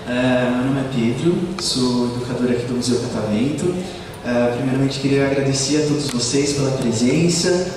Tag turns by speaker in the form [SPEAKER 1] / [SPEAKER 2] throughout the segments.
[SPEAKER 1] Meu nome é Pedro, sou educador aqui do Museu Catavento. Primeiramente queria agradecer a todos vocês pela presença.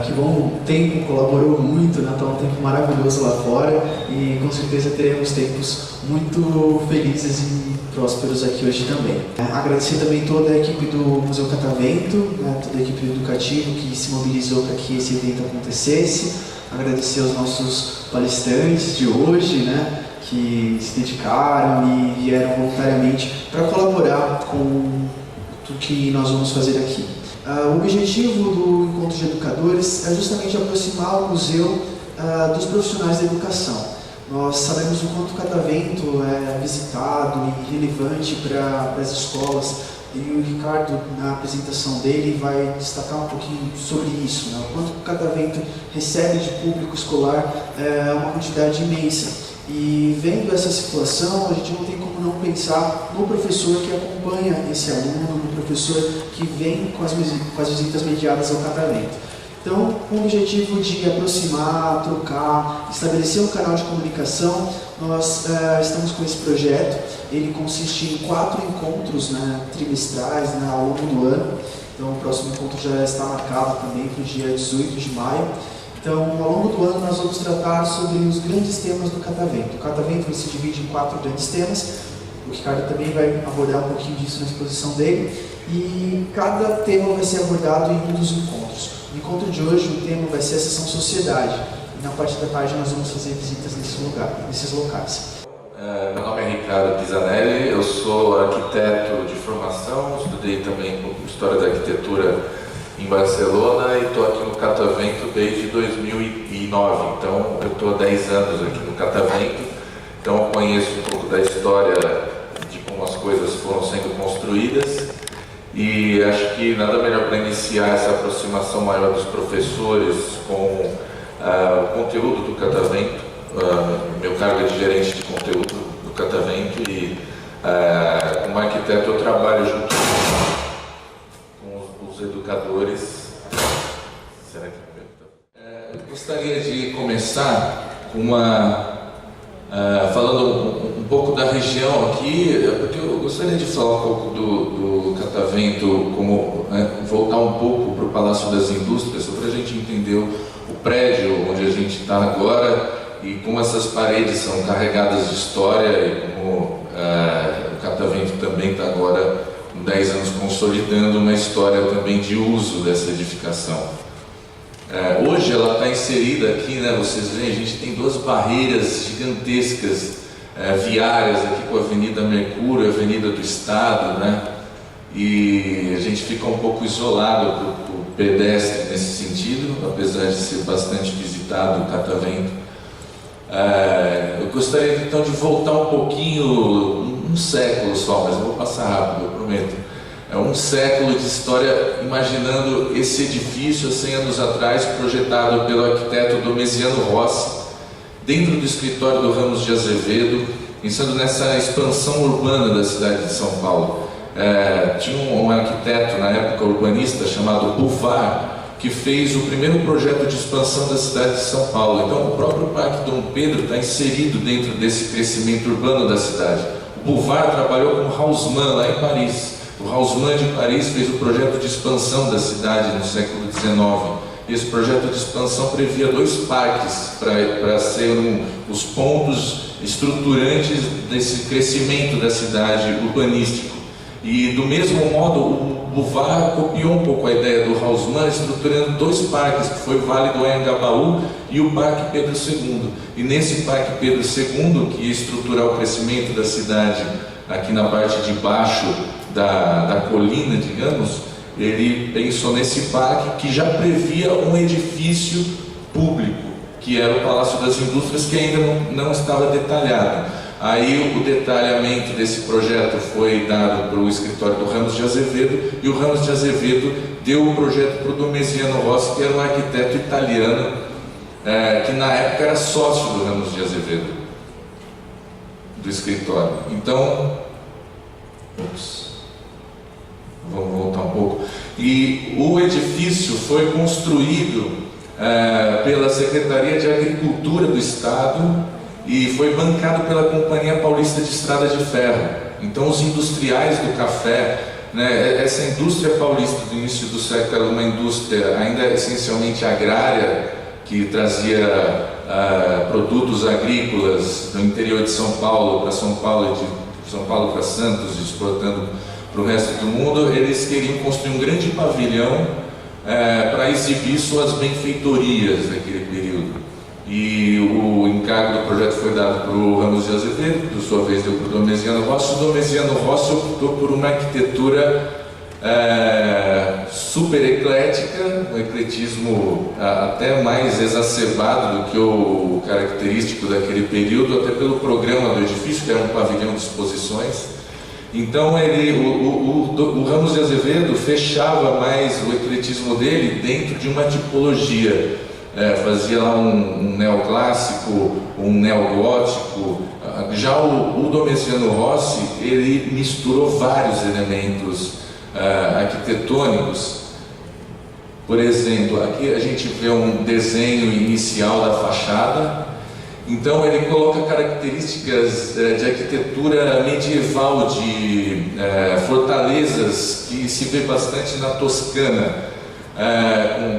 [SPEAKER 1] Que bom, o tempo colaborou muito, né? Está um tempo maravilhoso lá fora e com certeza teremos tempos muito felizes e prósperos aqui hoje também. Agradecer também toda a equipe do Museu Catavento, né? Toda a equipe educativa que se mobilizou para que esse evento acontecesse. Agradecer aos nossos palestrantes de hoje, né? Que se dedicaram e vieram voluntariamente para colaborar com tudo que nós vamos fazer aqui. O objetivo do Encontro de Educadores é justamente aproximar o museu dos profissionais da educação. Nós sabemos o quanto o Catavento é visitado e relevante para as escolas, e o Ricardo, na apresentação dele, vai destacar um pouquinho sobre isso, né? O quanto o Catavento recebe de público escolar é uma quantidade imensa. E vendo essa situação, a gente não tem como não pensar no professor que acompanha esse aluno, no professor que vem com as visitas mediadas ao Catavento. Então, com o objetivo de aproximar, trocar, estabelecer um canal de comunicação, nós estamos com esse projeto. Ele consiste em 4 encontros, né, trimestrais, né, ao longo do ano. Então, o próximo encontro já está marcado também para o dia 18 de maio. Então, ao longo do ano, nós vamos tratar sobre os grandes temas do Catavento. O Catavento se divide em 4 grandes temas. O Ricardo também vai abordar um pouquinho disso na exposição dele. E cada tema vai ser abordado em um dos encontros. No encontro de hoje, o tema vai ser a seção Sociedade. E na parte da tarde, nós vamos fazer visitas nesses locais.
[SPEAKER 2] Meu nome é Ricardo Pisanelli, eu sou arquiteto de formação, estudei também História da Arquitetura em Barcelona e estou aqui no Catavento desde 2009, então eu estou há 10 anos aqui no Catavento, então eu conheço um pouco da história de como as coisas foram sendo construídas e acho que nada melhor para iniciar essa aproximação maior dos professores com o conteúdo do Catavento. Meu cargo é de gerente de conteúdo do Catavento e como arquiteto eu trabalho junto com os educadores. Será que eu gostaria de começar com falando um pouco da região aqui, porque eu gostaria de falar um pouco do Catavento, voltar um pouco para o Palácio das Indústrias, só para a gente entender o prédio onde a gente está agora e como essas paredes são carregadas de história e como o Catavento também está agora com 10 anos consolidando uma história também de uso dessa edificação. Hoje ela está inserida aqui, né, vocês veem, a gente tem 2 barreiras gigantescas viárias aqui com a Avenida Mercúrio, a Avenida do Estado, né, e a gente fica um pouco isolado para o pedestre nesse sentido, apesar de ser bastante visitado o Catavento. Eu gostaria então de voltar um pouquinho, um século só, mas eu vou passar rápido, eu prometo. Um século de história, imaginando esse edifício há 100 anos atrás, projetado pelo arquiteto Domesiano Rossi, dentro do escritório do Ramos de Azevedo, pensando nessa expansão urbana da cidade de São Paulo. Tinha um arquiteto na época urbanista chamado Bouvard, que fez o primeiro projeto de expansão da cidade de São Paulo. Então o próprio Parque Dom Pedro está inserido dentro desse crescimento urbano da cidade. O Bouvard trabalhou com o Haussmann lá em Paris. O Haussmann de Paris fez o projeto de expansão da cidade no século XIX. Esse projeto de expansão previa 2 parques para serem os pontos estruturantes desse crescimento da cidade urbanístico. E do mesmo modo, o Bouvard copiou um pouco a ideia do Haussmann, estruturando 2 parques, que foi o Vale do Anhangabaú e o Parque Pedro II. E nesse Parque Pedro II, que ia estruturar o crescimento da cidade aqui na parte de baixo da colina, digamos, ele pensou nesse parque que já previa um edifício público, que era o Palácio das Indústrias, que ainda não estava detalhado. Aí o detalhamento desse projeto foi dado para o escritório do Ramos de Azevedo, e o Ramos de Azevedo deu o projeto para o Domesiano Rossi, que era um arquiteto italiano, que na época era sócio do Ramos de Azevedo, do escritório. Então, vamos voltar um pouco. E o edifício foi construído pela Secretaria de Agricultura do Estado e foi bancado pela Companhia Paulista de Estrada de Ferro. Então os industriais do café, né, essa indústria paulista do início do século era uma indústria ainda essencialmente agrária, que trazia produtos agrícolas do interior de São Paulo para São Paulo e de São Paulo para Santos, exportando para o resto do mundo. Eles queriam construir um grande pavilhão para exibir suas benfeitorias naquele período. E o encargo do projeto foi dado para o Ramos de Azevedo, que por sua vez deu para o Domesiano Rossi. O Domesiano Rossi optou por uma arquitetura super eclética, um ecletismo até mais exacerbado do que o característico daquele período, até pelo programa do edifício, que era um pavilhão de exposições. Então o Ramos de Azevedo fechava mais o ecletismo dele dentro de uma tipologia. Fazia lá um neoclássico, um neogótico. Já o Domesiano Rossi, ele misturou vários elementos arquitetônicos. Por exemplo, aqui a gente vê um desenho inicial da fachada. Então ele coloca características de arquitetura medieval, de fortalezas, que se vê bastante na Toscana,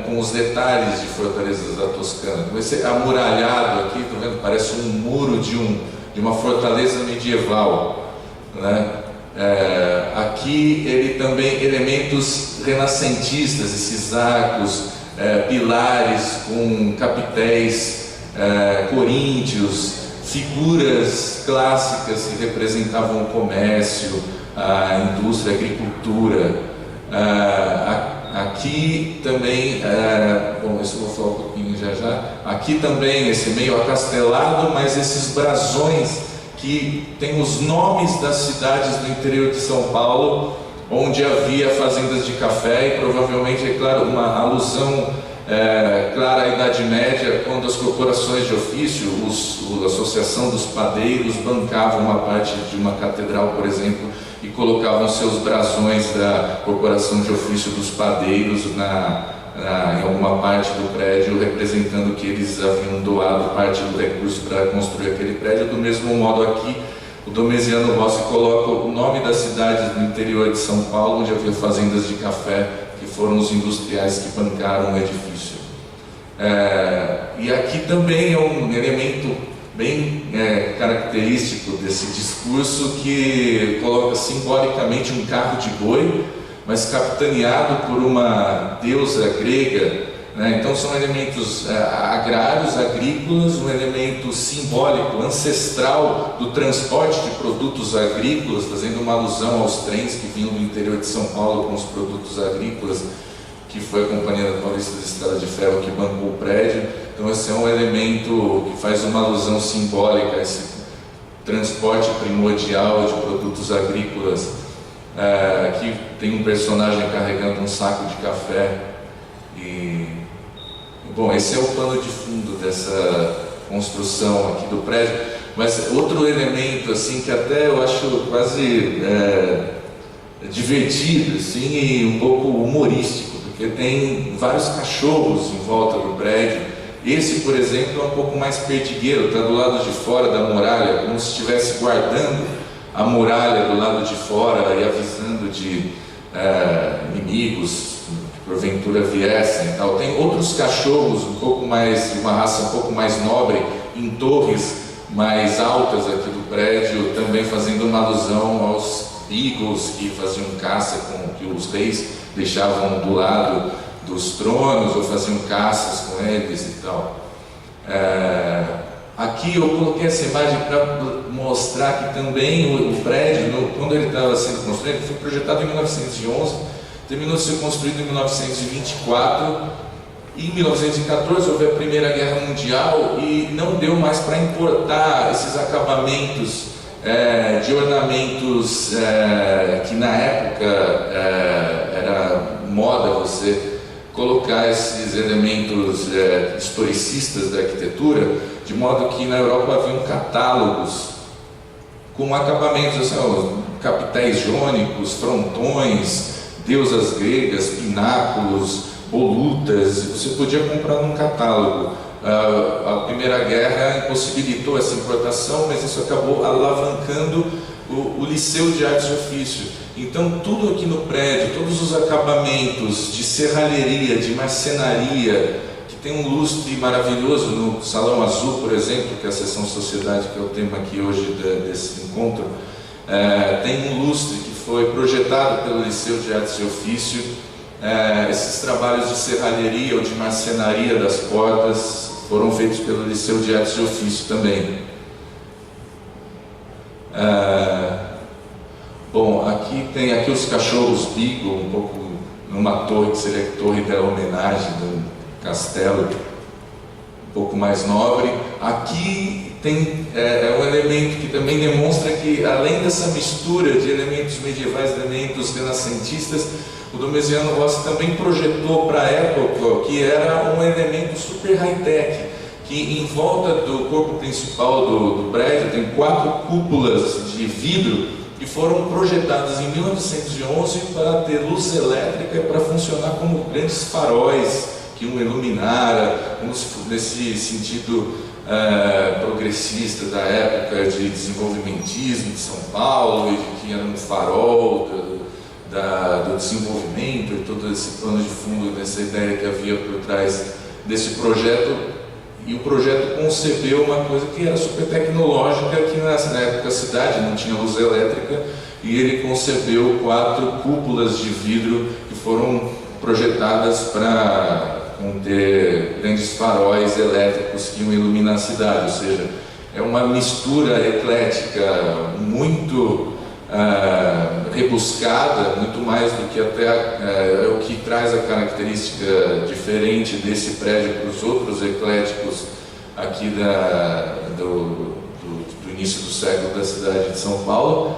[SPEAKER 2] com os detalhes de fortalezas da Toscana. Esse amuralhado aqui, tá vendo? Parece um muro de uma fortaleza medieval, né? Aqui ele também elementos renascentistas, esses arcos, pilares com capitéis coríntios, figuras clássicas que representavam o comércio, a indústria, a agricultura. Aqui também, bom, isso eu vou falar um pouquinho já. Aqui também esse meio acastelado, mas esses brasões que tem os nomes das cidades do interior de São Paulo, onde havia fazendas de café, e provavelmente, é claro, uma alusão clara à Idade Média, quando as corporações de ofício, a Associação dos Padeiros, bancavam uma parte de uma catedral, por exemplo, e colocavam seus brasões da corporação de ofício dos padeiros em alguma parte do prédio, representando que eles haviam doado parte do recurso para construir aquele prédio. Do mesmo modo, aqui o Domesiano Rossi coloca o nome das cidades do interior de São Paulo, onde havia fazendas de café, que foram os industriais que bancaram o edifício. E aqui também é um elemento bem característico desse discurso, que coloca simbolicamente um carro de boi, mas capitaneado por uma deusa grega, né? Então são elementos agrários, agrícolas, um elemento simbólico, ancestral do transporte de produtos agrícolas, fazendo uma alusão aos trens que vinham do interior de São Paulo com os produtos agrícolas, que foi a Companhia Paulista de Estrada de Ferro que bancou o prédio. Então esse é um elemento que faz uma alusão simbólica a esse transporte primordial de produtos agrícolas. Aqui tem um personagem carregando um saco de café. Bom, esse é o pano de fundo dessa construção aqui do prédio. Mas outro elemento assim que até eu acho quase divertido, assim, e um pouco humorístico, porque tem vários cachorros em volta do prédio. Esse, por exemplo, é um pouco mais perdigueiro, está do lado de fora da muralha, como se estivesse guardando a muralha do lado de fora e avisando de inimigos que porventura viessem e tal. Tem outros cachorros um pouco mais, de uma raça um pouco mais nobre, em torres mais altas aqui do prédio, também fazendo uma alusão aos beagles que faziam caça, que os reis deixavam do lado dos tronos ou faziam caças com eles e tal. Aqui eu coloquei essa imagem para mostrar que também o prédio, quando ele estava sendo construído, ele foi projetado em 1911, terminou de ser construído em 1924, e em 1914 houve a Primeira Guerra Mundial e não deu mais para importar esses acabamentos de ornamentos que na época era moda você colocar esses elementos historicistas da arquitetura, de modo que na Europa haviam catálogos com acabamentos assim, capitéis jônicos, frontões, deusas gregas, pináculos, volutas. Você podia comprar num catálogo A Primeira Guerra impossibilitou essa importação, mas isso acabou alavancando o Liceu de Artes e Ofício. Então, tudo aqui no prédio, todos os acabamentos de serralheria, de marcenaria, que tem um lustre maravilhoso no Salão Azul, por exemplo, que é a seção Sociedade, que é o tema aqui hoje desse encontro, tem um lustre que foi projetado pelo Liceu de Artes e Ofício. Esses trabalhos de serralheria ou de marcenaria das portas foram feitos pelo Liceu de Artes e Ofício também. Bom, aqui tem os cachorros Beagle, um pouco numa torre que seria a torre da homenagem do castelo, um pouco mais nobre. Aqui tem um elemento que também demonstra que, além dessa mistura de elementos medievais e elementos renascentistas, o Domesiano Rossi também projetou para a época que era um elemento super high-tech, que em volta do corpo principal do prédio tem 4 cúpulas de vidro que foram projetadas em 1911 para ter luz elétrica e para funcionar como grandes faróis que iam iluminar, nesse sentido progressista da época de desenvolvimentismo de São Paulo, e de que era um farol do desenvolvimento e todo esse plano de fundo, dessa ideia que havia por trás desse projeto. E o projeto concebeu uma coisa que era super tecnológica, que na época a cidade não tinha luz elétrica, e ele concebeu 4 cúpulas de vidro que foram projetadas para conter grandes faróis elétricos que iam iluminar a cidade. Ou seja, é uma mistura eclética muito rebuscada, muito mais do que até o que traz a característica diferente desse prédio para os outros ecléticos aqui do início do século da cidade de São Paulo.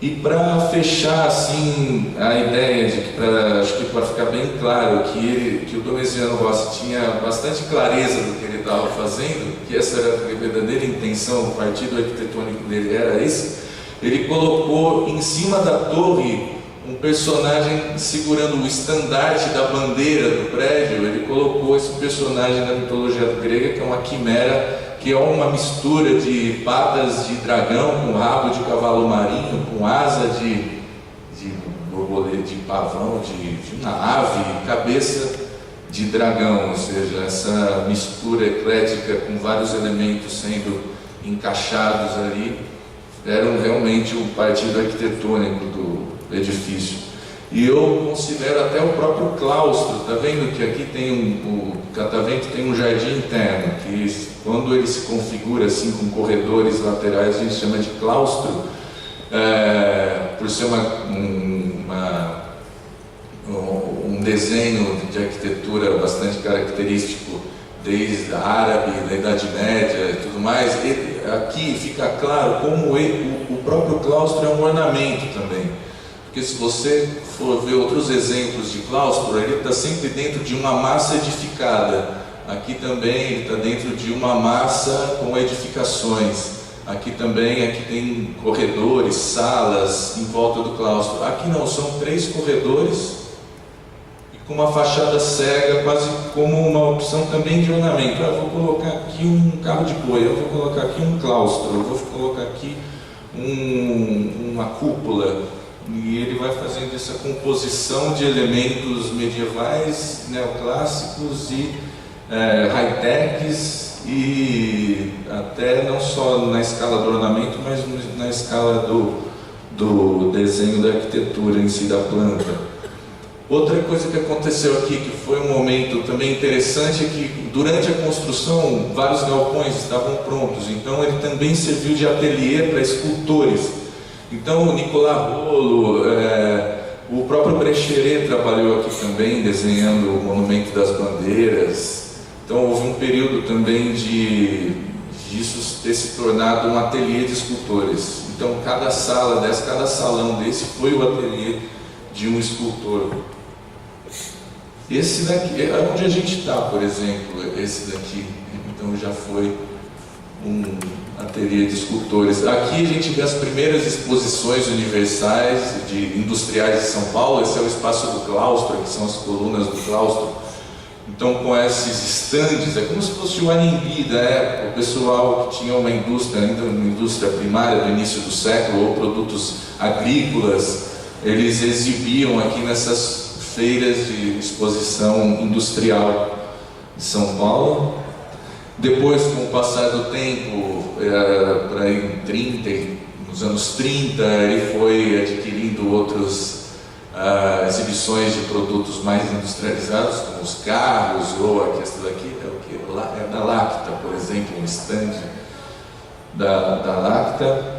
[SPEAKER 2] E para fechar assim a ideia de que, acho que para ficar bem claro que o Domesiano Rossi tinha bastante clareza do que ele estava fazendo, que essa era a verdadeira intenção, o partido arquitetônico dele era esse. Ele colocou em cima da torre um personagem segurando o estandarte da bandeira do prédio. Ele colocou esse personagem da mitologia grega, que é uma quimera, que é uma mistura de patas de dragão com rabo de cavalo marinho, com asa de borboleta, de pavão, de uma ave, cabeça de dragão. Ou seja, essa mistura eclética com vários elementos sendo encaixados ali eram realmente o partido arquitetônico do edifício. E eu considero até o próprio claustro. Está vendo que aqui tem o catavento tem um jardim interno, que quando ele se configura assim com corredores laterais, a gente chama de claustro, por ser um desenho de arquitetura bastante característico desde a árabe, da Idade Média e tudo mais. Aqui fica claro como o próprio claustro é um ornamento também, porque se você for ver outros exemplos de claustro, ele está sempre dentro de uma massa edificada. Aqui também ele está dentro de uma massa com edificações. Aqui tem corredores, salas em volta do claustro. Aqui não, são 3 corredores com uma fachada cega, quase como uma opção também de ornamento. Eu vou colocar aqui um carro de boi, eu vou colocar aqui um claustro, eu vou colocar aqui uma cúpula. E ele vai fazendo essa composição de elementos medievais, neoclássicos e high-techs, e até não só na escala do ornamento, mas na escala do desenho da arquitetura em si, da planta. Outra coisa que aconteceu aqui, que foi um momento também interessante, é que durante a construção vários galpões estavam prontos, então ele também serviu de ateliê para escultores. Então o Nicolas Rolo, o próprio Brecheret trabalhou aqui também, desenhando o Monumento das Bandeiras. Então houve um período também disso ter se tornado um ateliê de escultores. Então cada salão desse foi o ateliê de um escultor. Esse daqui é onde a gente está, por exemplo, esse daqui, então já foi um ateliê de escultores. Aqui a gente vê as primeiras exposições universais industriais de São Paulo. Esse é o espaço do claustro, que são as colunas do claustro. Então, com esses estandes, é como se fosse o Anhembi da época, o pessoal que tinha uma indústria, ainda uma indústria primária do início do século, ou produtos agrícolas, eles exibiam aqui nessas feiras de exposição industrial de São Paulo. Depois, com o passar do tempo, nos anos 30, ele foi adquirindo outras exibições de produtos mais industrializados, como os carros, ou a questão daqui é da Lacta, por exemplo, um stand da Lacta.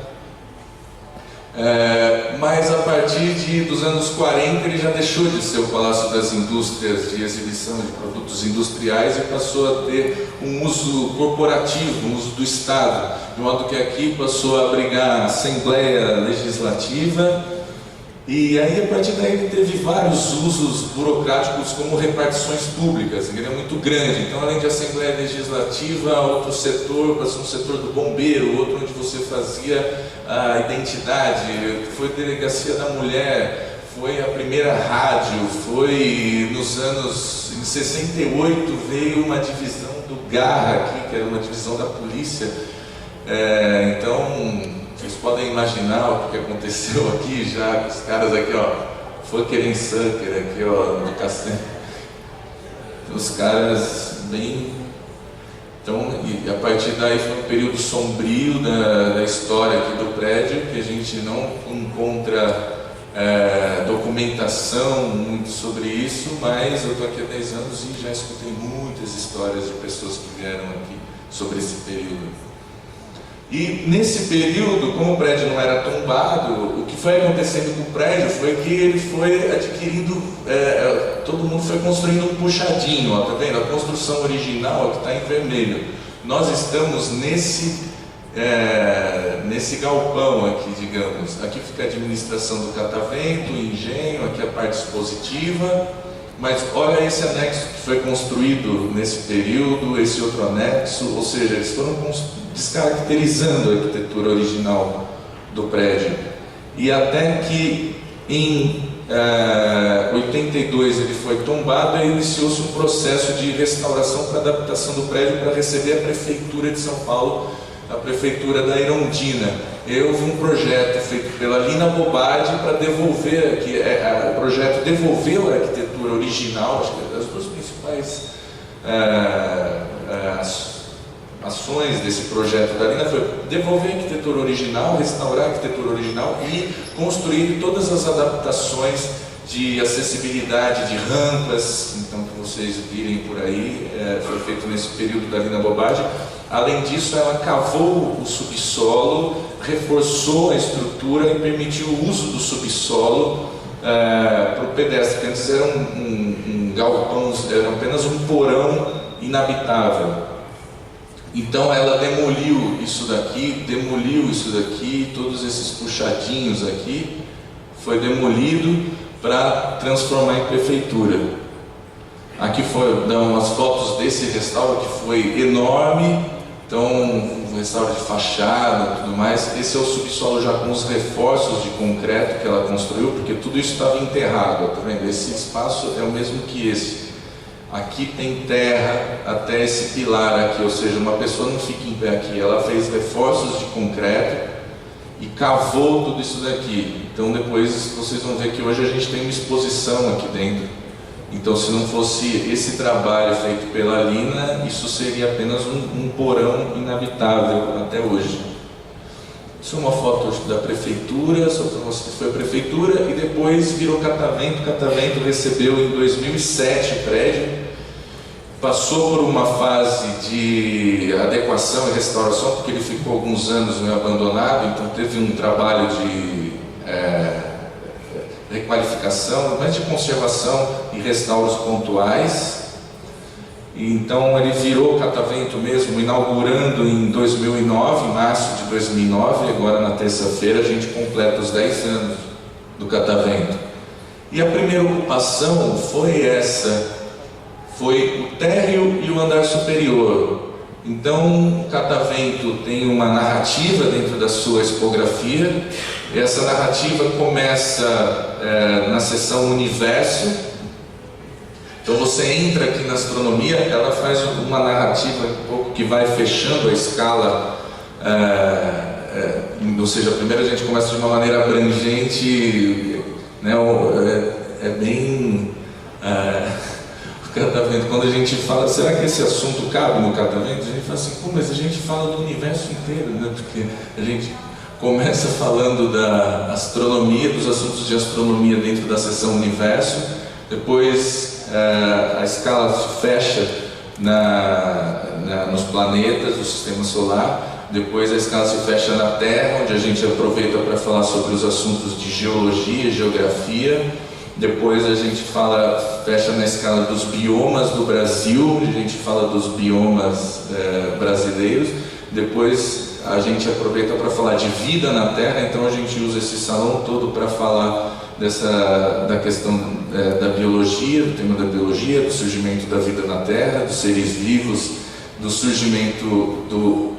[SPEAKER 2] Mas a partir dos anos 40 ele já deixou de ser o Palácio das Indústrias de exibição de produtos industriais e passou a ter um uso corporativo, um uso do Estado, de modo que aqui passou a abrigar a Assembleia Legislativa. E aí, a partir daí, ele teve vários usos burocráticos como repartições públicas, ele é muito grande. Então, além de Assembleia Legislativa, outro setor, passou um setor do bombeiro, outro onde você fazia a identidade, foi Delegacia da Mulher, foi a primeira rádio, foi nos anos... Em 68 veio uma divisão do Garra aqui, que era uma divisão da polícia. Então... Vocês podem imaginar o que aconteceu aqui já, os caras aqui, ó, Fucker and Sucker, aqui, ó, no castelo. Os caras bem... Então, e a partir daí foi um período sombrio da história aqui do prédio, que a gente não encontra documentação muito sobre isso, mas eu estou aqui há 10 anos e já escutei muitas histórias de pessoas que vieram aqui sobre esse período. E nesse período, como o prédio não era tombado, o que foi acontecendo com o prédio foi que ele foi adquirindo, todo mundo foi construindo um puxadinho, ó, tá vendo? A construção original que está em vermelho. Nós estamos nesse galpão aqui, digamos. Aqui fica a administração do catavento, o engenho, aqui a parte expositiva. Mas olha esse anexo que foi construído nesse período, esse outro anexo, ou seja, eles foram descaracterizando a arquitetura original do prédio. E até que em 82 ele foi tombado e iniciou-se um processo de restauração para adaptação do prédio para receber a Prefeitura de São Paulo, a Prefeitura da Irondina. Houve um projeto feito pela Lina Bobardi para devolver, o projeto devolveu a arquitetura original, acho que as duas principais ações desse projeto da Lina foi devolver a arquitetura original, restaurar a arquitetura original e construir todas as adaptações de acessibilidade, de rampas, então que vocês virem por aí, foi feito nesse período da Lina Bobardi. Além disso, ela cavou o subsolo, reforçou a estrutura e permitiu o uso do subsolo para o pedestre, porque antes era um galpão, era apenas um porão inabitável. Então ela demoliu isso daqui, todos esses puxadinhos aqui, foi demolido para transformar em prefeitura. Aqui dão umas fotos desse restauro que foi enorme, então um restauro de fachada e tudo mais. Esse é o subsolo já com os reforços de concreto que ela construiu, porque tudo isso estava enterrado, tá vendo? Esse espaço é o mesmo que esse. Aqui tem terra até esse pilar aqui, ou seja, uma pessoa não fica em pé aqui, ela fez reforços de concreto e cavou tudo isso daqui. Então depois vocês vão ver que hoje a gente tem uma exposição aqui dentro. Então se não fosse esse trabalho feito pela Lina, isso seria apenas um porão inabitável até hoje. Isso é uma foto da prefeitura, só para mostrar que foi a prefeitura, e depois virou catavento. O catavento recebeu em 2007 o prédio, passou por uma fase de adequação e restauração, porque ele ficou alguns anos meio abandonado, então teve um trabalho de requalificação, mas de conservação e restauros pontuais. Então ele virou catavento mesmo, inaugurando em 2009, em março de 2009, agora na terça-feira a gente completa os 10 anos do catavento. E a primeira ocupação foi essa, foi o térreo e o andar superior. Então o catavento tem uma narrativa dentro da sua expografia, e essa narrativa começa na seção Universo, Então você entra aqui na astronomia, ela faz uma narrativa um pouco que vai fechando a escala, ou seja, primeiro a gente começa de uma maneira abrangente, né, é bem... Catavento, quando a gente fala, será que esse assunto cabe no Catavento? A gente fala assim, pô, mas a gente fala do universo inteiro, né? Porque a gente começa falando da astronomia, dos assuntos de astronomia dentro da seção universo, depois a escala se fecha nos planetas do sistema solar, depois a escala se fecha na Terra, onde a gente aproveita para falar sobre os assuntos de geologia, geografia. Depois a gente fecha na escala dos biomas do Brasil, a gente fala dos biomas brasileiros. Depois a gente aproveita para falar de vida na Terra, então a gente usa esse salão todo para falar da questão da biologia, do tema da biologia, do surgimento da vida na Terra, dos seres vivos, do surgimento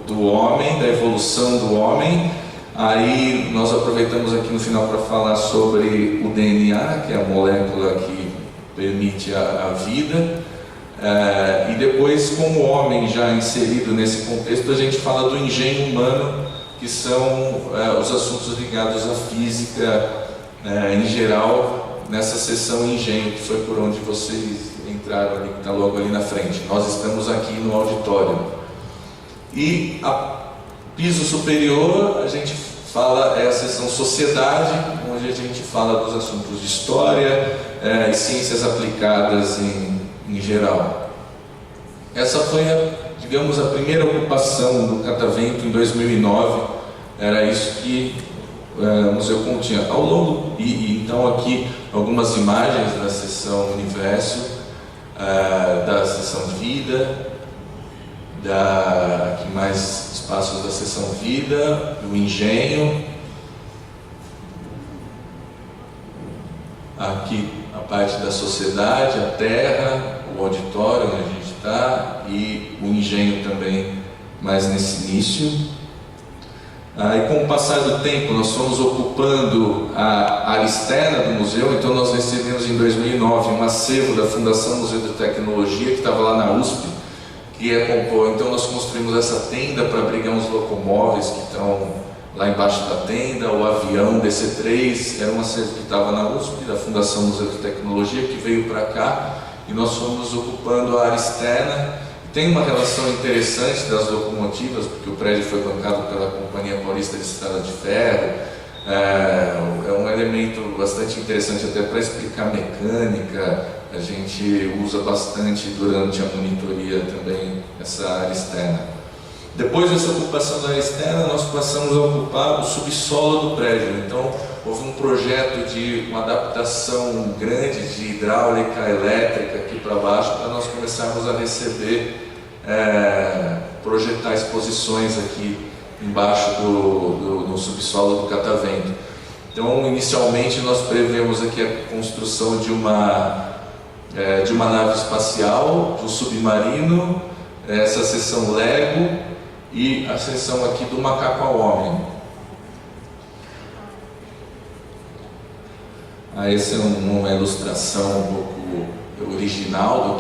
[SPEAKER 2] do homem, da evolução do homem. Aí nós aproveitamos aqui no final para falar sobre o DNA, que é a molécula que permite a vida, e depois, com o homem já inserido nesse contexto, a gente fala do engenho humano, que são os assuntos ligados à física em geral, nessa seção engenho, que foi por onde vocês entraram ali, que está logo ali na frente. Nós estamos aqui no auditório. E a piso superior, a gente fala, é a seção sociedade, onde a gente fala dos assuntos de história e ciências aplicadas em geral. Essa foi, digamos, a primeira ocupação do Catavento em 2009, era isso que o museu continha. Ao longo, então aqui algumas imagens da seção universo, da seção vida, aqui mais espaços da seção vida, do engenho, aqui a parte da sociedade, a terra, o auditório onde a gente está e o engenho também mais nesse início. E com o passar do tempo nós fomos ocupando a área externa do museu, então nós recebemos em 2009 um acervo da Fundação Museu de Tecnologia que estava lá na USP, então nós construímos essa tenda para abrigar uns locomóveis que estão lá embaixo da tenda, o avião DC-3, era um acervo que estava na USP, da Fundação Museu de Tecnologia, que veio para cá, e nós fomos ocupando a área externa. Tem uma relação interessante das locomotivas, porque o prédio foi bancado pela Companhia Paulista de Estrada de Ferro, é um elemento bastante interessante até para explicar mecânica. A gente usa bastante durante a monitoria também essa área externa. Depois dessa ocupação da área externa, nós passamos a ocupar o subsolo do prédio. Então, houve um projeto de uma adaptação grande de hidráulica, elétrica aqui para baixo, para nós começarmos a receber, projetar exposições aqui embaixo no subsolo do Catavento. Então, inicialmente, nós prevemos aqui a construção de uma nave espacial, de um submarino, essa seção Lego e a seção aqui do macaco ao homem. Essa é uma ilustração um pouco original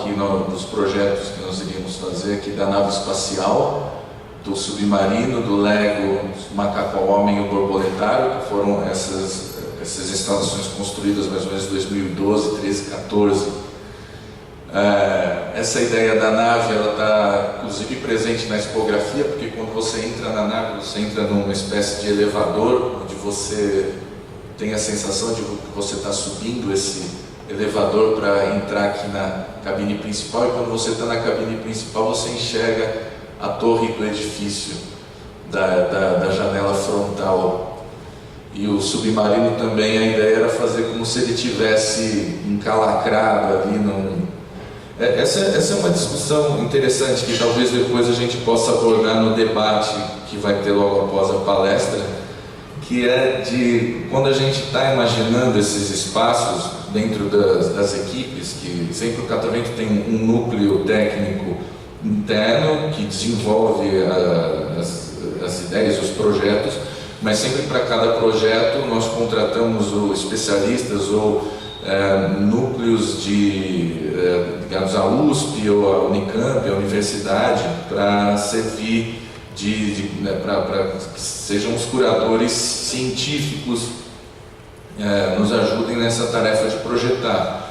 [SPEAKER 2] dos projetos que nós iríamos fazer aqui da nave espacial, do submarino, do Lego, do macaco ao homem e o borboletário, que foram essas instalações construídas mais ou menos em 2012, 13, 14. Essa ideia da nave, ela está inclusive presente na expografia, porque quando você entra na nave, você entra numa espécie de elevador, onde você tem a sensação de que você está subindo esse elevador para entrar aqui na cabine principal, e quando você está na cabine principal, você enxerga a torre do edifício, da janela frontal. E o submarino também, a ideia era fazer como se ele tivesse encalacrado ali Essa é uma discussão interessante que talvez depois a gente possa abordar no debate que vai ter logo após a palestra, que é de quando a gente está imaginando esses espaços dentro das equipes, que sempre o Catavento tem um núcleo técnico interno que desenvolve as ideias, os projetos, mas sempre para cada projeto nós contratamos ou especialistas ou núcleos ligados à USP ou à Unicamp, à universidade, para servir para que sejam os curadores científicos, nos ajudem nessa tarefa de projetar.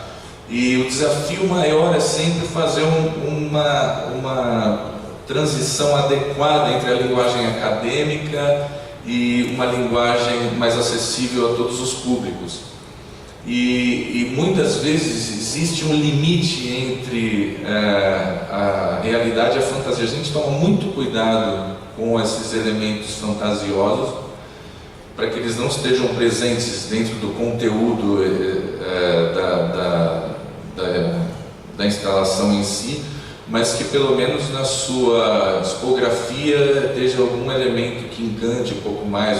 [SPEAKER 2] E o desafio maior é sempre fazer uma transição adequada entre a linguagem acadêmica e uma linguagem mais acessível a todos os públicos. E muitas vezes existe um limite entre a realidade e a fantasia. A gente toma muito cuidado com esses elementos fantasiosos para que eles não estejam presentes dentro do conteúdo da instalação em si, mas que pelo menos na sua discografia esteja algum elemento que encante um pouco mais,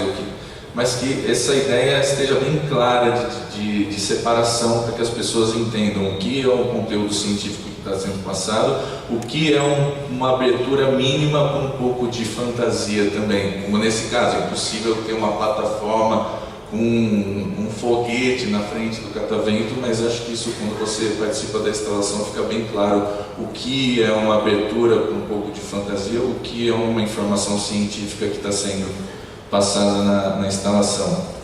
[SPEAKER 2] mas que essa ideia esteja bem clara de separação, para que as pessoas entendam o que é um conteúdo científico que está sendo passado, o que é uma abertura mínima com um pouco de fantasia também. Como nesse caso, é possível ter uma plataforma com um foguete na frente do catavento, mas acho que isso, quando você participa da instalação, fica bem claro o que é uma abertura com um pouco de fantasia, o que é uma informação científica que está sendo passada na instalação.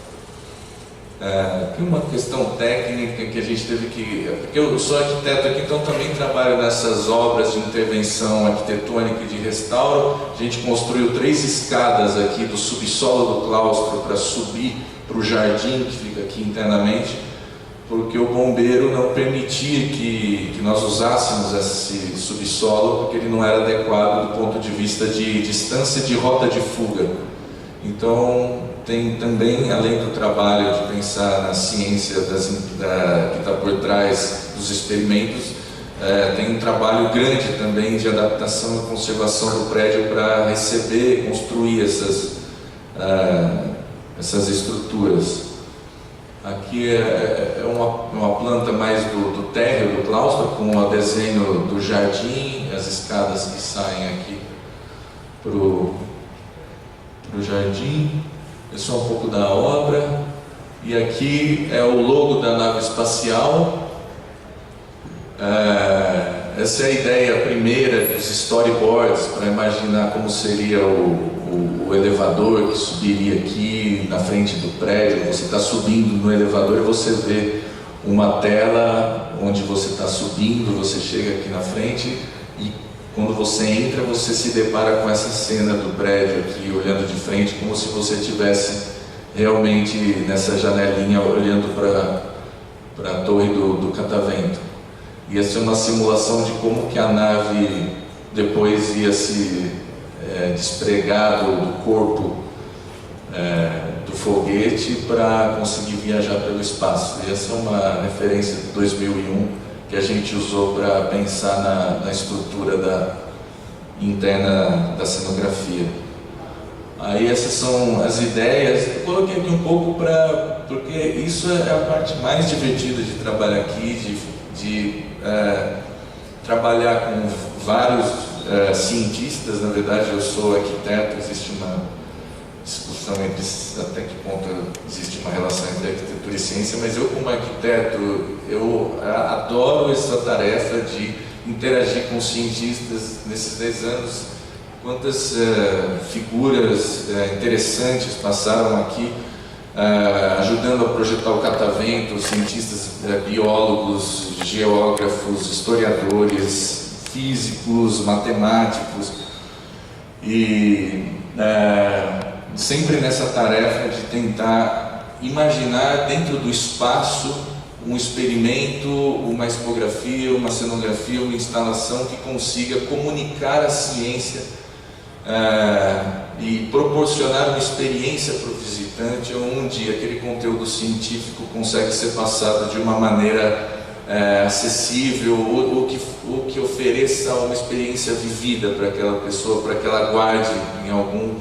[SPEAKER 2] Tem uma questão técnica que a gente teve que... Porque eu sou arquiteto aqui, então também trabalho nessas obras de intervenção arquitetônica e de restauro. A gente construiu 3 escadas aqui do subsolo do claustro para subir para o jardim que fica aqui internamente, porque o bombeiro não permitia que nós usássemos esse subsolo, porque ele não era adequado do ponto de vista de distância de rota de fuga. Então, tem também, além do trabalho de pensar na ciência que está por trás dos experimentos, tem um trabalho grande também de adaptação e conservação do prédio para receber e construir essas estruturas. Aqui é uma planta mais do térreo do claustro, com o desenho do jardim, as escadas que saem aqui para o jardim. Esse é um pouco da obra. E aqui é o logo da nave espacial. Essa é a ideia primeira dos storyboards, para imaginar como seria o elevador que subiria aqui na frente do prédio. Você está subindo no elevador e você vê uma tela onde você está subindo, você chega aqui na frente e quando você entra, você se depara com essa cena do prédio aqui, olhando de frente, como se você estivesse realmente nessa janelinha olhando para a torre do catavento. Ia ser uma simulação de como que a nave depois ia se despregar do corpo do foguete para conseguir viajar pelo espaço. E essa é uma referência de 2001 que a gente usou para pensar na estrutura interna da cenografia. Aí essas são as ideias. Eu coloquei aqui um pouco porque isso é a parte mais divertida de trabalhar aqui, de trabalhar com vários cientistas. Na verdade, eu sou arquiteto, existe uma discussão entre até que ponto existe uma relação entre arquitetura e ciência, mas eu, como arquiteto, eu adoro essa tarefa de interagir com cientistas. Nesses 10 anos, quantas figuras interessantes passaram aqui, ajudando a projetar o catavento, cientistas, biólogos, geógrafos, historiadores, físicos, matemáticos, e sempre nessa tarefa de tentar imaginar dentro do espaço um experimento, uma expografia, uma cenografia, uma instalação que consiga comunicar a ciência e proporcionar uma experiência para o visitante, onde aquele conteúdo científico consegue ser passado de uma maneira acessível, ou que ofereça uma experiência vivida para aquela pessoa, para que ela guarde em algum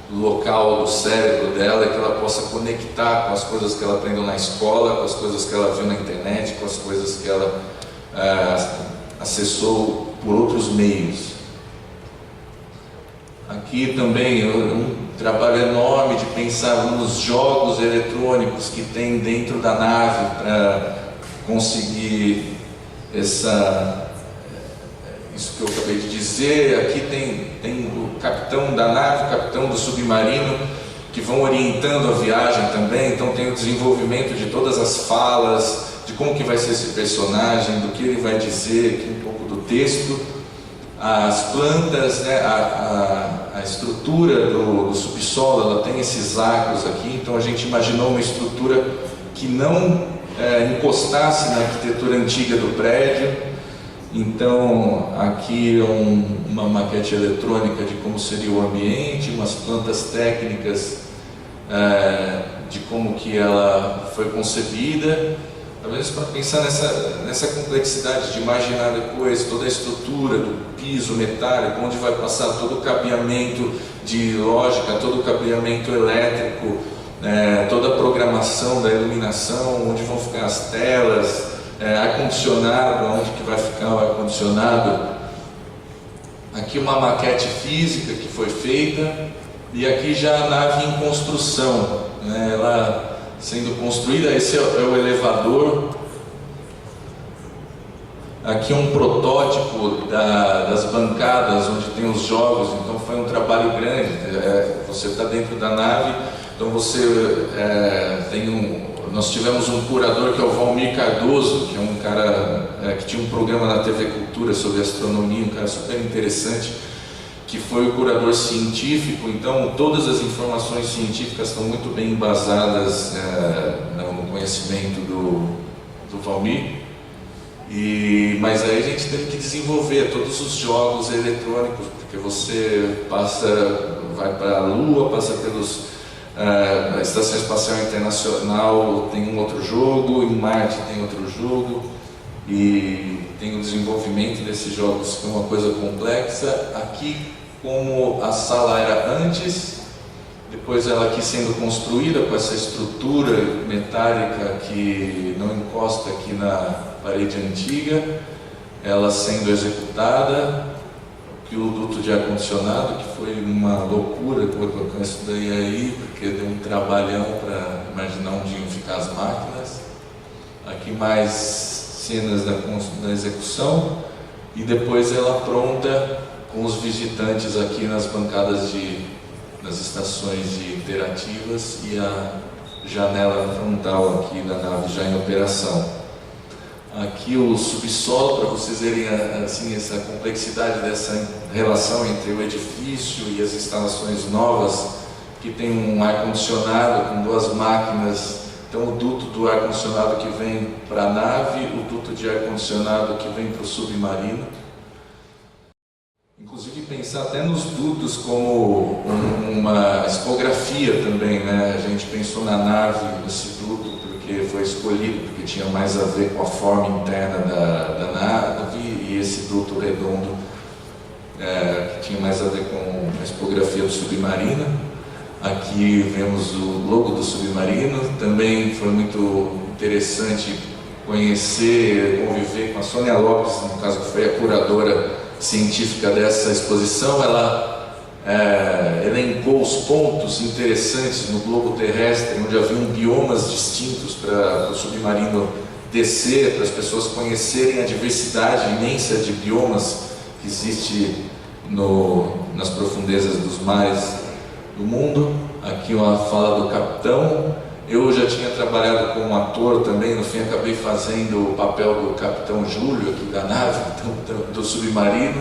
[SPEAKER 2] local do cérebro dela, que ela possa conectar com as coisas que ela aprendeu na escola, com as coisas que ela viu na internet, com as coisas que ela acessou por outros meios. Aqui também um trabalho enorme de pensar nos jogos eletrônicos que tem dentro da nave, para conseguir isso que eu acabei de dizer. Aqui tem o capitão da nave, o capitão do submarino, que vão orientando a viagem também. Então tem o desenvolvimento de todas as falas, de como que vai ser esse personagem, do que ele vai dizer, aqui um pouco do texto. As plantas, né, a estrutura do subsolo, ela tem esses arcos aqui. Então a gente imaginou uma estrutura que não encostasse na arquitetura antiga do prédio. Então aqui é uma maquete eletrônica de como seria o ambiente, umas plantas técnicas de como que ela foi concebida, talvez para pensar nessa complexidade de imaginar depois toda a estrutura do piso metálico, onde vai passar todo o cabeamento de lógica, todo o cabeamento elétrico, toda a programação da iluminação, onde vão ficar as telas, ar-condicionado, onde que vai ficar o ar-condicionado. Aqui uma maquete física que foi feita, e aqui já a nave em construção, né, ela sendo construída. Esse é o elevador. Aqui um protótipo das bancadas onde tem os jogos. Então foi um trabalho grande. Você está dentro da nave, então você nós tivemos um curador que é o Valmir Cardoso, que é um cara que tinha um programa na TV Cultura sobre astronomia, um cara super interessante, que foi o curador científico. Então todas as informações científicas estão muito bem embasadas no conhecimento do Valmir. Mas aí a gente teve que desenvolver todos os jogos eletrônicos, porque você vai para a Lua, passa pelos a Estação Espacial Internacional, tem um outro jogo, em Marte tem outro jogo, e tem o desenvolvimento desses jogos, que é uma coisa complexa. Aqui, como a sala era antes, depois ela aqui sendo construída com essa estrutura metálica que não encosta aqui na parede antiga, ela sendo executada. Que o duto de ar-condicionado, que foi uma loucura colocar isso daí aí, porque deu um trabalhão para imaginar onde iam ficar as máquinas. Aqui mais cenas da execução, e depois ela pronta com os visitantes aqui nas bancadas das estações interativas, e a janela frontal aqui da nave já em operação. Aqui o subsolo, para vocês verem assim, essa complexidade dessa relação entre o edifício e as instalações novas, que tem um ar-condicionado com duas máquinas. Então o duto do ar-condicionado que vem para a nave, o duto de ar-condicionado que vem para o submarino. Inclusive pensar até nos dutos como uma expografia também, né? A gente pensou na nave, nesse duto, porque foi escolhido, porque tinha mais a ver com a forma interna da nave, e esse duto redondo que tinha mais a ver com a expografia do submarino. Aqui vemos o logo do submarino. Também foi muito interessante conhecer, conviver com a Sônia Lopes, no caso que foi a curadora científica dessa exposição. Ela elencou os pontos interessantes no globo terrestre, onde haviam biomas distintos para o submarino descer, para as pessoas conhecerem a diversidade imensa de biomas que existe nas profundezas dos mares do mundo. Aqui uma fala do capitão. Eu já tinha trabalhado como ator também, no fim acabei fazendo o papel do capitão Júlio aqui da nave, do submarino.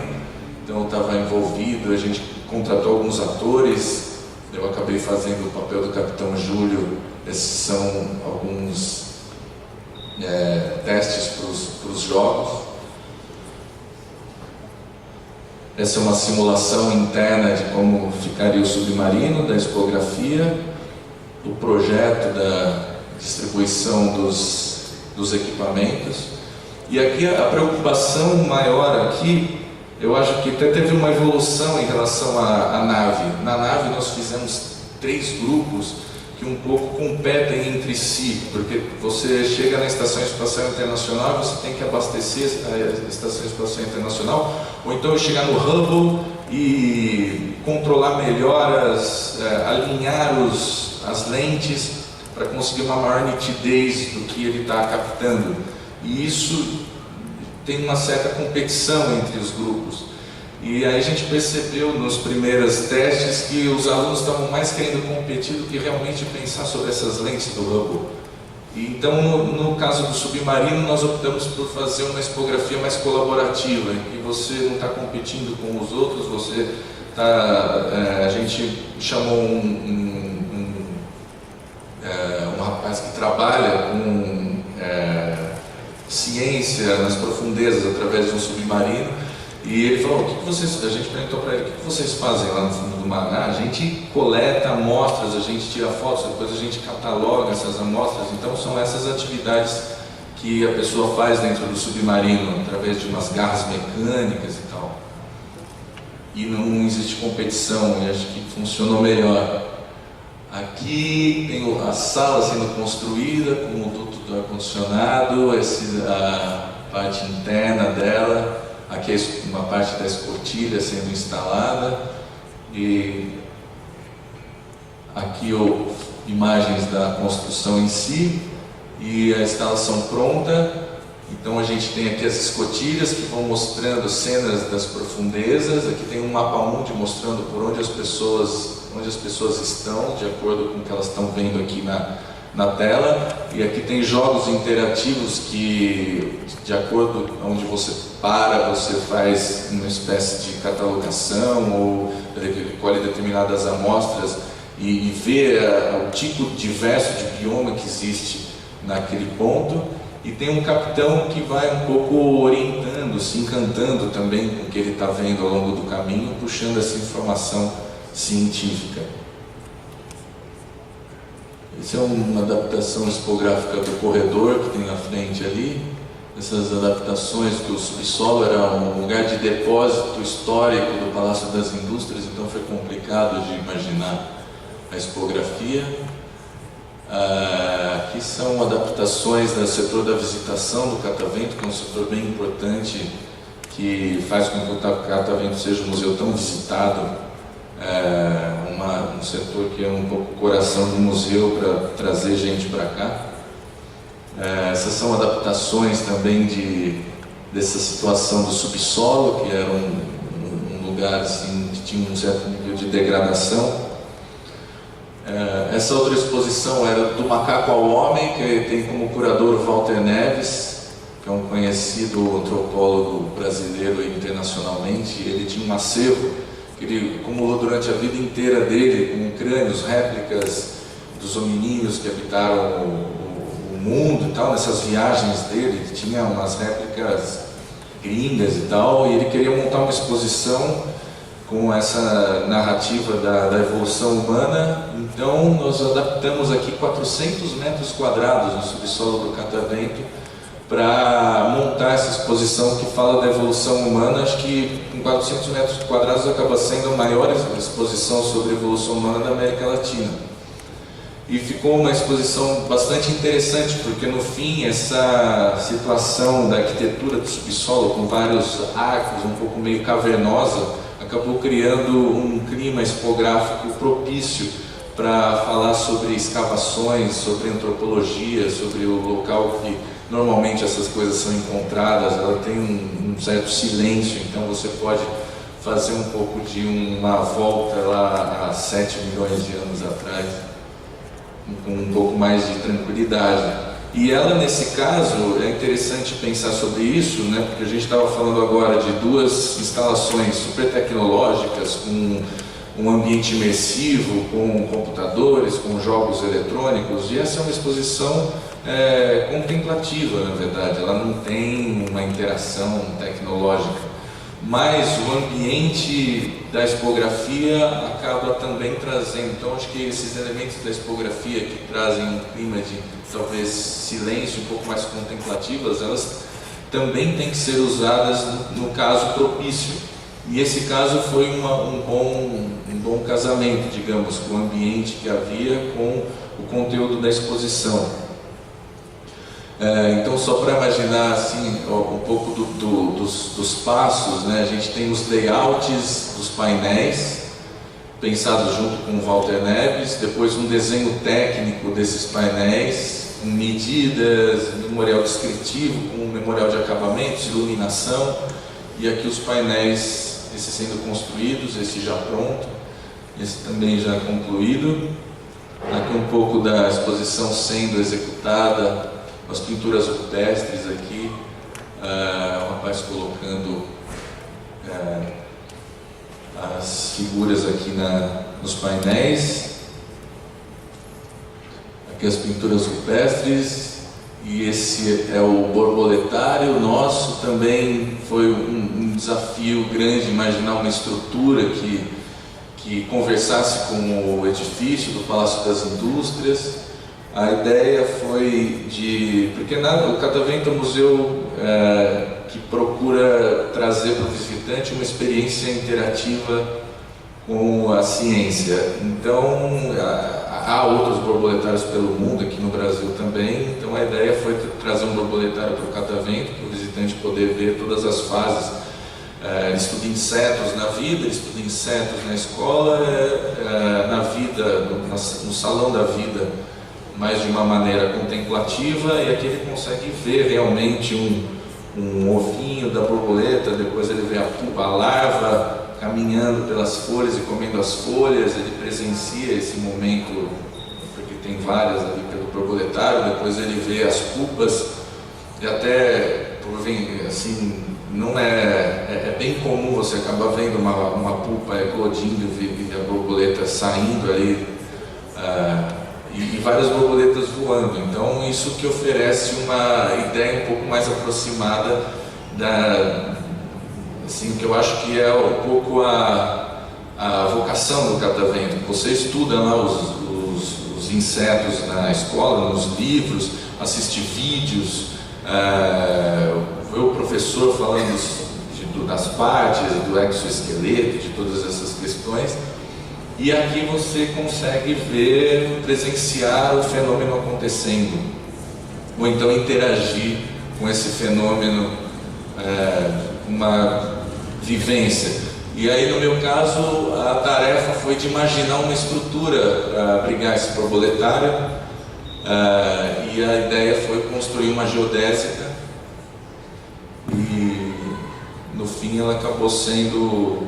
[SPEAKER 2] Então eu estava envolvido, a gente contratou alguns atores, eu acabei fazendo o papel do capitão Júlio. Esses são alguns testes para os jogos. Essa é uma simulação interna de como ficaria o submarino, da expografia, o projeto da distribuição dos equipamentos. E aqui a preocupação maior aqui, eu acho que até teve uma evolução em relação à nave. Na nave nós fizemos 3 grupos que um pouco competem entre si, porque você chega na Estação Espacial Internacional, você tem que abastecer a Estação Espacial Internacional, ou então chegar no Hubble e controlar melhor, alinhar as lentes para conseguir uma maior nitidez do que ele está captando. e isso tem uma certa competição entre os grupos. E aí a gente percebeu nos primeiros testes que os alunos estavam mais querendo competir do que realmente pensar sobre essas lentes do Hubble. E então, no caso do submarino, nós optamos por fazer uma expografia mais colaborativa, em que você não está competindo com os outros, você a gente chamou um rapaz que trabalha com ciência nas profundezas através de um submarino, e ele falou: a gente perguntou para ele, o que vocês fazem lá no fundo do mar? A gente coleta amostras, a gente tira fotos, depois a gente cataloga essas amostras. Então são essas atividades que a pessoa faz dentro do submarino, através de umas garras mecânicas e tal. E não existe competição, e acho que funcionou melhor. Aqui tem a sala sendo construída com o duto do ar-condicionado, a parte interna dela. Aqui é uma parte da escotilha sendo instalada, e aqui imagens da construção em si e a instalação pronta. Então a gente tem aqui as escotilhas que vão mostrando cenas das profundezas. Aqui tem um mapa mundi mostrando por onde as pessoas estão, de acordo com o que elas estão vendo aqui na tela. E aqui tem jogos interativos que, de acordo com onde você para, você faz uma espécie de catalogação ou recolhe determinadas amostras e vê o tipo diverso de bioma que existe naquele ponto. E tem um capitão que vai um pouco orientando, se encantando também com o que ele está vendo ao longo do caminho, puxando essa informação científica. Essa é uma adaptação expográfica do corredor que tem na frente ali. Essas adaptações, que o subsolo era um lugar de depósito histórico do Palácio das Indústrias, então foi complicado de imaginar a expografia. Aqui são adaptações do setor da visitação do Catavento, que é um setor bem importante, que faz com que o Catavento seja um museu tão visitado. Um setor que é um pouco o coração do museu para trazer gente para cá. Essas são adaptações também dessa situação do subsolo, que era um lugar assim, que tinha um certo nível de degradação. Essa outra exposição era do Macaco ao Homem, que tem como curador Walter Neves, que é um conhecido antropólogo brasileiro e internacionalmente. Ele tinha um acervo que ele acumulou durante a vida inteira dele, com crânios, réplicas dos hominíneos que habitaram o mundo e tal. Nessas viagens dele, ele tinha umas réplicas gringas e tal, e ele queria montar uma exposição com essa narrativa da evolução humana. Então nós adaptamos aqui 400 metros quadrados no subsolo do Catavento para montar essa exposição que fala da evolução humana. Acho que com 400 metros quadrados acaba sendo a maior exposição sobre a evolução humana da América Latina. E ficou uma exposição bastante interessante, porque no fim essa situação da arquitetura do subsolo, com vários arcos, um pouco meio cavernosa, acabou criando um clima expográfico propício para falar sobre escavações, sobre antropologia, sobre o local que normalmente essas coisas são encontradas. Ela tem um certo silêncio, então você pode fazer um pouco de uma volta lá há 7 milhões de anos atrás, com um pouco mais de tranquilidade. E ela, nesse caso, é interessante pensar sobre isso, né? Porque a gente estava falando agora de duas instalações super tecnológicas, com um ambiente imersivo, com computadores, com jogos eletrônicos, e essa é uma exposição contemplativa, na verdade. Ela não tem uma interação tecnológica, mas o ambiente da expografia acaba também trazendo. Então acho que esses elementos da expografia que trazem um clima de talvez silêncio, um pouco mais contemplativas, elas também têm que ser usadas no caso propício. E esse caso foi um bom casamento, digamos, com o ambiente que havia com o conteúdo da exposição. Então, só para imaginar assim, um pouco dos passos, né? A gente tem os layouts dos painéis, pensados junto com o Walter Neves, depois um desenho técnico desses painéis, com medidas, memorial descritivo, com memorial de acabamentos, iluminação, e aqui os painéis, esse sendo construídos, esse já pronto, esse também já concluído. Aqui um pouco da exposição sendo executada, as pinturas rupestres aqui, o rapaz colocando as figuras aqui nos painéis. Aqui as pinturas rupestres, e esse é o borboletário nosso. Também foi um desafio grande imaginar uma estrutura que conversasse com o edifício do Palácio das Indústrias. A ideia foi porque o Catavento é um museu que procura trazer para o visitante uma experiência interativa com a ciência. Então, há outros borboletários pelo mundo, aqui no Brasil também. Então a ideia foi trazer um borboletário para o Catavento, para o visitante poder ver todas as fases. Ele estuda insetos na vida, ele estuda insetos na escola, na vida, no salão da vida, mas de uma maneira contemplativa, e aqui ele consegue ver realmente um ovinho da borboleta, depois ele vê a pupa, a larva caminhando pelas folhas e comendo as folhas. Ele presencia esse momento, porque tem várias ali pelo borboletário. Depois ele vê as pupas, e até, assim, não é bem comum você acabar vendo uma pupa eclodindo e a borboleta saindo ali, e várias borboletas voando. Então isso que oferece uma ideia um pouco mais aproximada assim, que eu acho que é um pouco a vocação do Catavento. Você estuda lá os insetos na escola, nos livros, assiste vídeos, vê o professor falando das partes, do exoesqueleto, de todas essas questões, e aqui você consegue ver, presenciar o fenômeno acontecendo, ou então interagir com esse fenômeno, uma vivência. E aí, no meu caso, a tarefa foi de imaginar uma estrutura para abrigar esse borboletário, e a ideia foi construir uma geodésica, e no fim ela acabou sendo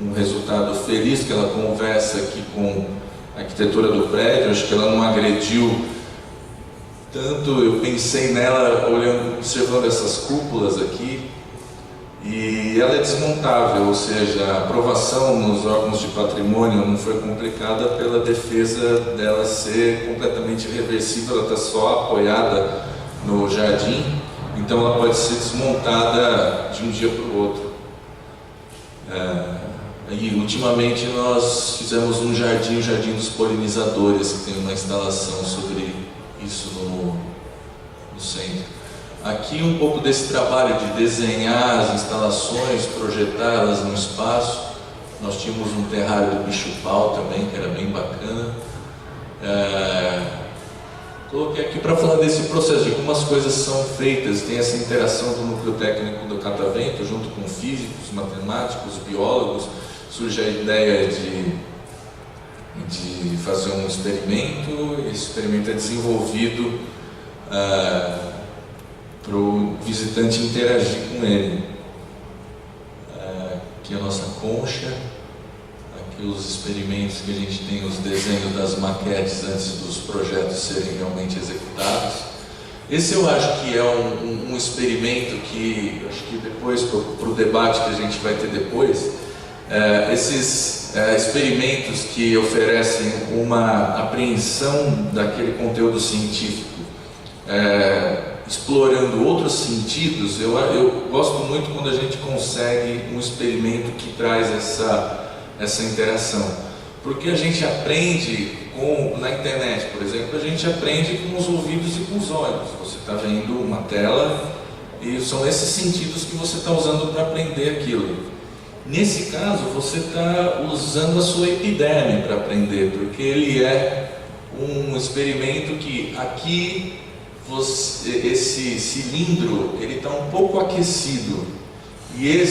[SPEAKER 2] um resultado feliz, que ela conversa aqui com a arquitetura do prédio. Acho que ela não agrediu tanto. Eu pensei nela observando essas cúpulas aqui, e ela é desmontável, ou seja, a aprovação nos órgãos de patrimônio não foi complicada pela defesa dela ser completamente reversível. Ela está só apoiada no jardim, então ela pode ser desmontada de um dia para o outro. E ultimamente nós fizemos um jardim, o Jardim dos Polinizadores, que tem uma instalação sobre isso no centro. Aqui um pouco desse trabalho de desenhar as instalações, projetá-las no espaço. Nós tínhamos um terrário do bicho-pau também, que era bem bacana. Coloquei aqui para falar desse processo, de como as coisas são feitas. Tem essa interação do núcleo técnico do Catavento, junto com físicos, matemáticos, biólogos. Surge a ideia de fazer um experimento. Esse experimento é desenvolvido para o visitante interagir com ele. Aqui a nossa concha, aqui os experimentos que a gente tem, os desenhos das maquetes antes dos projetos serem realmente executados. Esse eu acho que é um experimento que, acho que depois, para o debate que a gente vai ter depois, esses experimentos que oferecem uma apreensão daquele conteúdo científico, explorando outros sentidos. Eu gosto muito quando a gente consegue um experimento que traz essa interação, porque a gente aprende na internet, por exemplo, a gente aprende com os ouvidos e com os olhos. Você está vendo uma tela e são esses sentidos que você está usando para aprender aquilo. Nesse caso, você está usando a sua epiderme para aprender, porque ele é um experimento que aqui esse cilindro ele está um pouco aquecido, e ele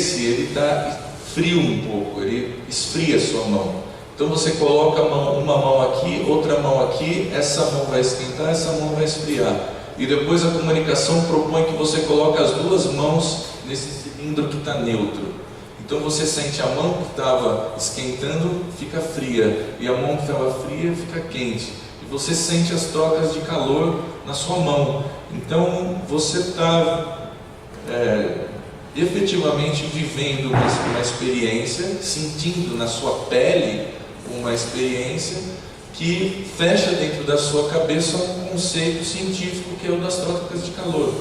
[SPEAKER 2] está frio um pouco, ele esfria a sua mão. Então você coloca uma mão aqui, outra mão aqui, essa mão vai esquentar, essa mão vai esfriar. E depois a comunicação propõe que você coloque as duas mãos nesse cilindro que está neutro. Então você sente a mão que estava esquentando, fica fria, e a mão que estava fria fica quente. E você sente as trocas de calor na sua mão. Então você está efetivamente vivendo uma experiência, sentindo na sua pele uma experiência que fecha dentro da sua cabeça um conceito científico que é o das trocas de calor.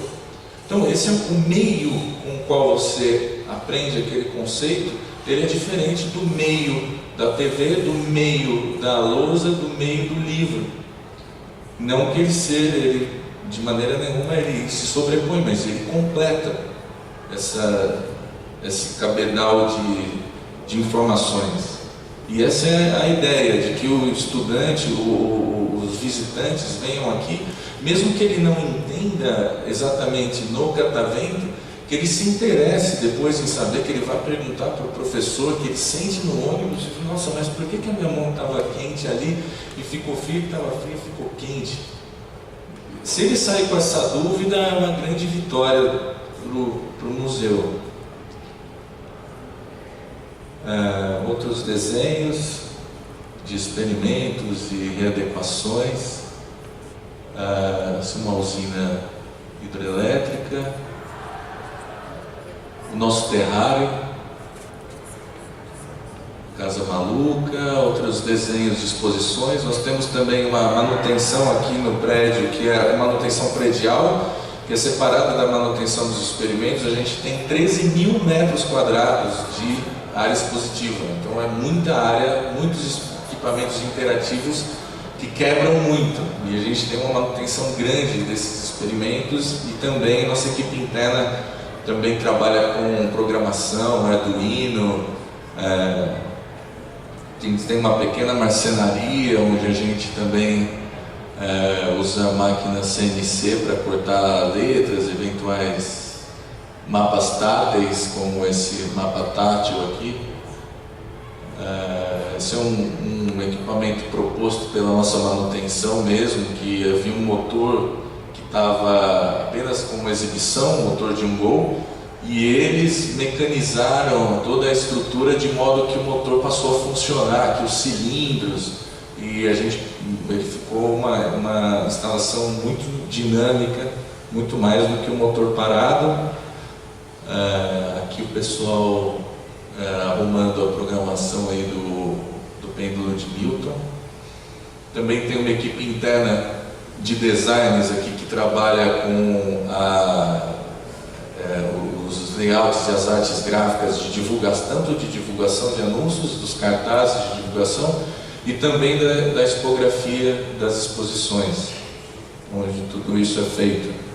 [SPEAKER 2] Então esse é o meio com o qual você aprende aquele conceito. Ele é diferente do meio da TV, do meio da lousa, do meio do livro. Não que ele de maneira nenhuma ele se sobrepõe, mas ele completa esse cabedal de informações. E essa é a ideia de que o estudante, os visitantes venham aqui, mesmo que ele não entenda exatamente no catavento, que ele se interesse depois em saber, que ele vai perguntar para o professor, que ele sente no ônibus e diz: nossa, mas por que a minha mão estava quente ali e ficou fria, estava fria e ficou quente? Se ele sair com essa dúvida, é uma grande vitória para o museu. Outros desenhos de experimentos e readequações. Essa é uma usina hidrelétrica. O nosso terrário, Casa Maluca, outros desenhos de exposições. Nós temos também uma manutenção aqui no prédio, que é a manutenção predial, que é separada da manutenção dos experimentos. A gente tem 13 mil metros quadrados de área expositiva, então é muita área, muitos equipamentos interativos que quebram muito, e a gente tem uma manutenção grande desses experimentos. E também nossa equipe interna também trabalha com programação, Arduino, tem uma pequena marcenaria onde a gente também usa máquinas CNC para cortar letras, eventuais mapas táteis, como esse mapa tátil aqui. Esse é um equipamento proposto pela nossa manutenção mesmo, que havia um motor que estava apenas como exibição, um motor de um Gol, e eles mecanizaram toda a estrutura de modo que o motor passou a funcionar, que os cilindros, e ele ficou uma instalação muito dinâmica, muito mais do que um motor parado. Aqui o pessoal arrumando a programação aí do pêndulo de Newton. Também tem uma equipe interna de designers aqui que trabalha com os layouts e as artes gráficas de divulgação, tanto de divulgação de anúncios, dos cartazes de divulgação, e também da expografia das exposições, onde tudo isso é feito.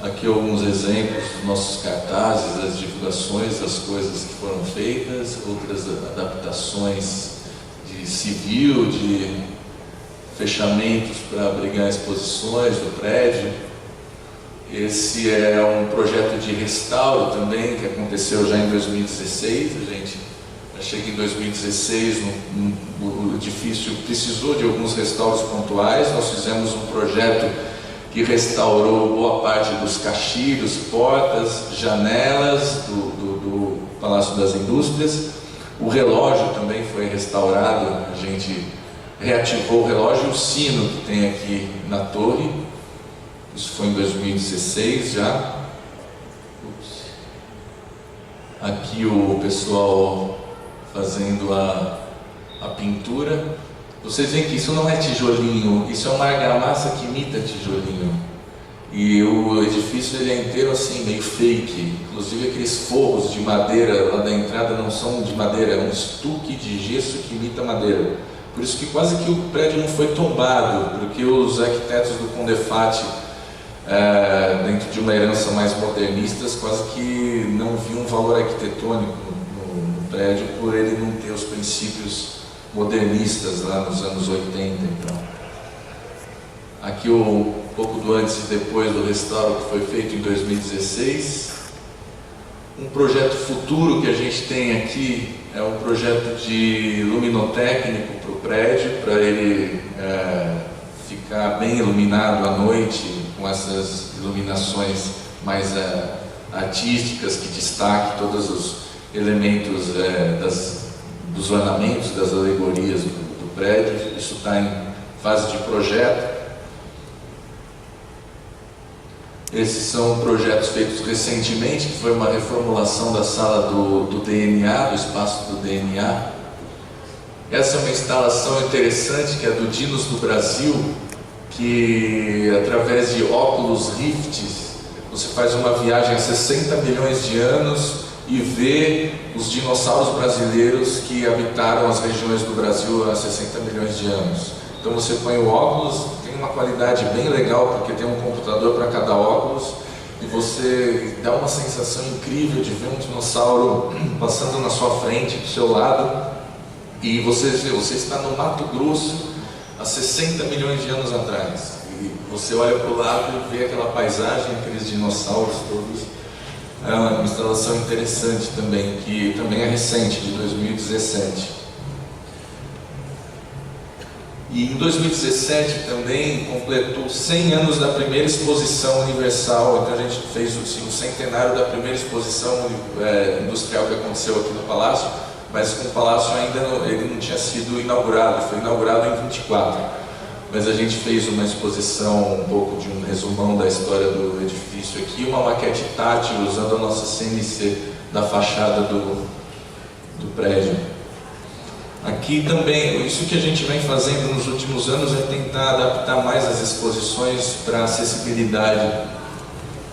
[SPEAKER 2] Aqui alguns exemplos dos nossos cartazes, das divulgações, das coisas que foram feitas, outras adaptações de civil, de fechamentos para abrigar exposições do prédio. Esse é um projeto de restauro também, que aconteceu já em 2016. A gente chega em 2016, o edifício precisou de alguns restauros pontuais. Nós fizemos um projeto que restaurou boa parte dos caixilhos, portas, janelas do Palácio das Indústrias. O relógio também foi restaurado, a gente reativou o relógio e o sino que tem aqui na torre. Isso foi em 2016 já. Aqui o pessoal fazendo a pintura. Vocês veem que isso não é tijolinho, isso é uma argamassa que imita tijolinho. E o edifício ele é inteiro assim, meio fake. Inclusive aqueles forros de madeira lá da entrada não são de madeira, é um estuque de gesso que imita madeira. Por isso que quase que o prédio não foi tombado, porque os arquitetos do Condefat, dentro de uma herança mais modernista, quase que não viam um valor arquitetônico no prédio, por ele não ter os princípios modernistas lá nos anos 80. Então, aqui um pouco do antes e depois do restauro que foi feito em 2016. Um projeto futuro que a gente tem aqui é um projeto de luminotécnico para o prédio, para ele ficar bem iluminado à noite, com essas iluminações mais artísticas, que destaquem todos os elementos dos ornamentos, das alegorias do prédio. Isso está em fase de projeto. Esses são projetos feitos recentemente, que foi uma reformulação da sala do DNA, do espaço do DNA. Essa é uma instalação interessante, que é do Dinos do Brasil, que através de óculos Rift, você faz uma viagem a 60 milhões de anos e vê os dinossauros brasileiros que habitaram as regiões do Brasil há 60 milhões de anos. Então você põe o óculos, tem uma qualidade bem legal, porque tem um computador para cada óculos, e você dá uma sensação incrível de ver um dinossauro passando na sua frente, do seu lado, e você está no Mato Grosso há 60 milhões de anos atrás. E você olha para o lado e vê aquela paisagem, aqueles dinossauros todos. É uma instalação interessante também, que também é recente, de 2017. E em 2017 também completou 100 anos da primeira exposição universal. Então a gente fez o centenário da primeira exposição industrial que aconteceu aqui no Palácio, mas com o Palácio ainda ele não tinha sido inaugurado, foi inaugurado em 24. Mas a gente fez uma exposição, um pouco de um resumão da história do edifício aqui, uma maquete tátil usando a nossa CNC da fachada do prédio. Aqui também, isso que a gente vem fazendo nos últimos anos é tentar adaptar mais as exposições para acessibilidade.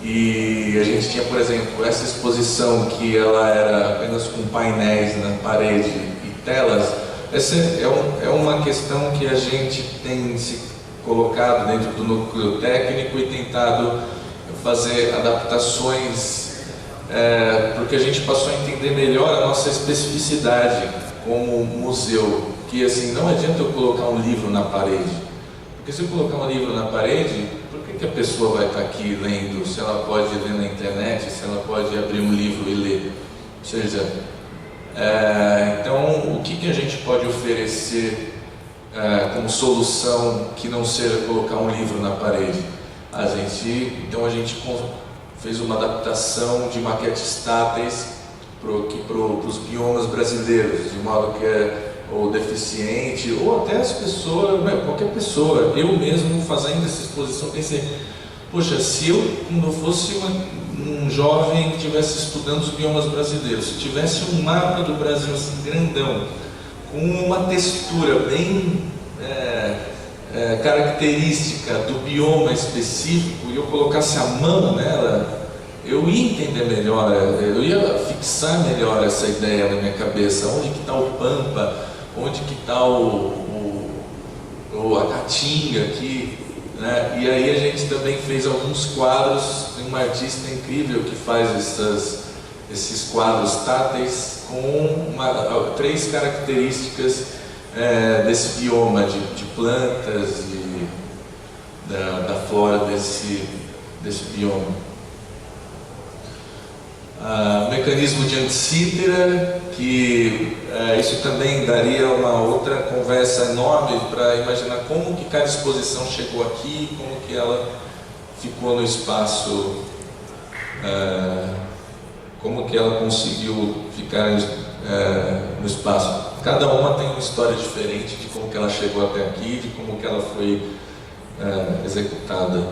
[SPEAKER 2] E a gente tinha, por exemplo, essa exposição que ela era apenas com painéis na parede e telas. Essa é uma questão que a gente tem se colocado dentro do núcleo técnico e tentado fazer adaptações, porque a gente passou a entender melhor a nossa especificidade como museu, que assim, não adianta eu colocar um livro na parede, porque se eu colocar um livro na parede, por que a pessoa vai estar aqui lendo, se ela pode ler na internet, se ela pode abrir um livro e ler? Ou seja, então o que a gente pode oferecer como solução que não seja colocar um livro na parede? Então a gente fez uma adaptação de maquetes táteis para os biomas brasileiros, de modo que ou deficiente, ou até as pessoas, qualquer pessoa. Eu mesmo, fazendo essa exposição, pensei, poxa, se eu, quando eu fosse um jovem que estivesse estudando os biomas brasileiros, se tivesse um mapa do Brasil assim, grandão, com uma textura bem característica do bioma específico, e eu colocasse a mão nela, eu ia entender melhor, eu ia fixar melhor essa ideia na minha cabeça, onde que está o Pampa, onde que está a Caatinga aqui, né? E aí a gente também fez alguns quadros, tem uma artista incrível que faz esses quadros táteis com 3 características desse bioma, de plantas e da flora desse bioma. Mecanismo de Antsítera, que isso também daria uma outra conversa enorme para imaginar como que cada exposição chegou aqui, como que ela ficou no espaço, como que ela conseguiu ficar no espaço. Cada uma tem uma história diferente de como que ela chegou até aqui, de como que ela foi executada.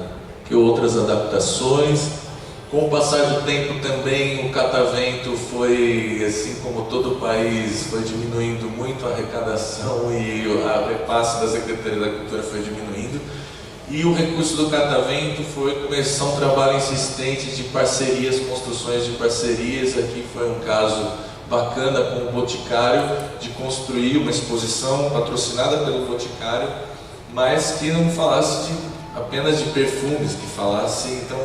[SPEAKER 2] Que outras adaptações. Com o passar do tempo também o catavento foi, assim como todo o país, foi diminuindo muito a arrecadação e a repasse da Secretaria da Cultura foi diminuindo. E o recurso do catavento foi começar um trabalho insistente de parcerias, construções de parcerias. Aqui foi um caso bacana com o Boticário, de construir uma exposição patrocinada pelo Boticário, mas que não falasse apenas de perfumes, que falasse então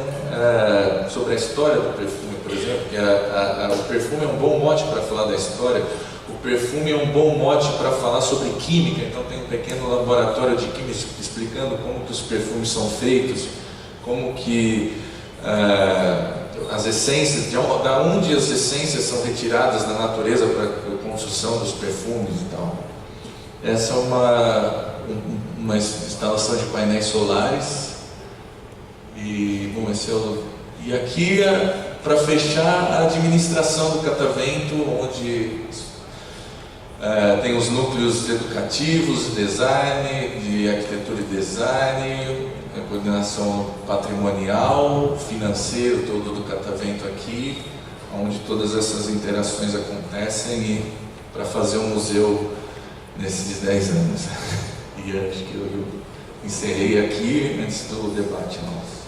[SPEAKER 2] sobre a história do perfume, por exemplo, que o perfume é um bom mote para falar da história, o perfume é um bom mote para falar sobre química. Então tem um pequeno laboratório de química explicando como que os perfumes são feitos, como que as essências, de onde as essências são retiradas da natureza para construção dos perfumes e tal. Essa é uma instalação de painéis solares. E, bom, e aqui é para fechar a administração do Catavento, onde tem os núcleos educativos, design, de arquitetura e design, a coordenação patrimonial, financeiro todo do Catavento aqui, onde todas essas interações acontecem, e para fazer um museu nesses 10 anos. E acho que eu encerrei aqui antes do debate nosso.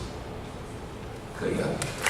[SPEAKER 2] Obrigado.